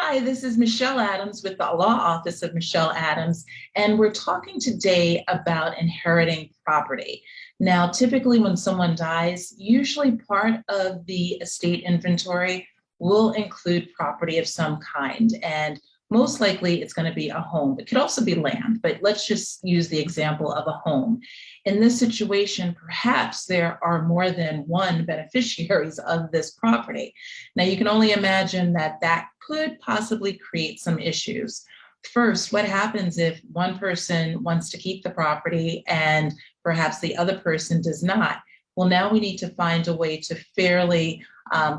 Hi, this is Michelle Adams with the Law Office of Michelle Adams, and we're talking today about inheriting property. Now, typically when someone dies, usually part of the estate inventory will include property of some kind, and most likely it's going to be a home. It could also be land, but let's just use the example of a home. In this situation, perhaps there are more than one beneficiaries of this property. Now, you can only imagine that that could possibly create some issues. First, what happens if one person wants to keep the property and perhaps the other person does not? Well, now we need to find a way to fairly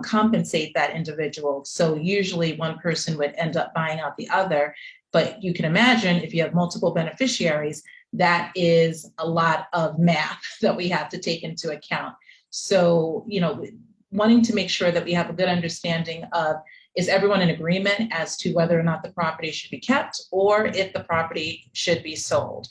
compensate that individual. So usually one person would end up buying out the other. But you can imagine if you have multiple beneficiaries, that is a lot of math that we have to take into account. So, wanting to make sure that we have a good understanding of, is everyone in agreement as to whether or not the property should be kept or if the property should be sold?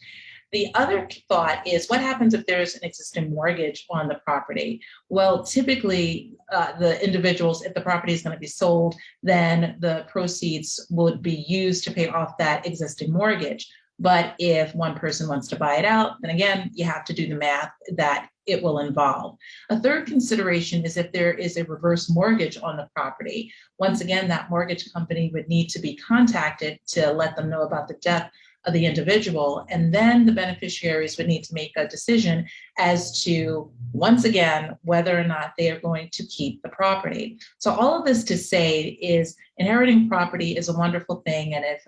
The other thought is, what happens if there's an existing mortgage on the property? Well, typically, the individuals, if the property is going to be sold, then the proceeds would be used to pay off that existing mortgage. But if one person wants to buy it out, then again, you have to do the math that it will involve. A third consideration is if there is a reverse mortgage on the property. Once again, that mortgage company would need to be contacted to let them know about the death of the individual, and then the beneficiaries would need to make a decision as to, once again, whether or not they are going to keep the property. So all of this to say is inheriting property is a wonderful thing, and if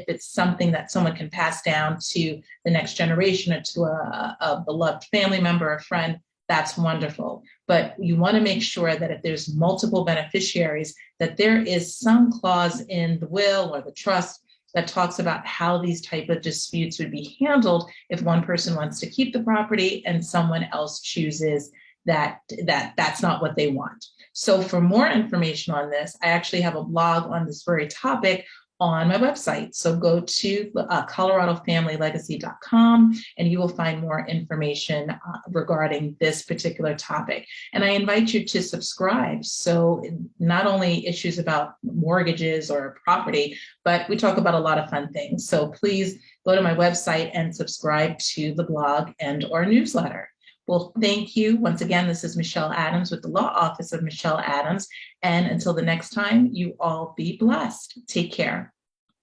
it's something that someone can pass down to the next generation or to a beloved family member or friend, that's wonderful. But you want to make sure that if there's multiple beneficiaries, that there is some clause in the will or the trust that talks about how these type of disputes would be handled if one person wants to keep the property and someone else chooses that's not what they want. So for more information on this, I actually have a blog on this very topic on my website. So go to coloradofamilylegacy.com and you will find more information regarding this particular topic. And I invite you to subscribe. So not only issues about mortgages or property, but we talk about a lot of fun things. So please go to my website and subscribe to the blog and or newsletter. Well, thank you. Once again, this is Michelle Adams with the Law Office of Michelle Adams. And until the next time, you all be blessed. Take care.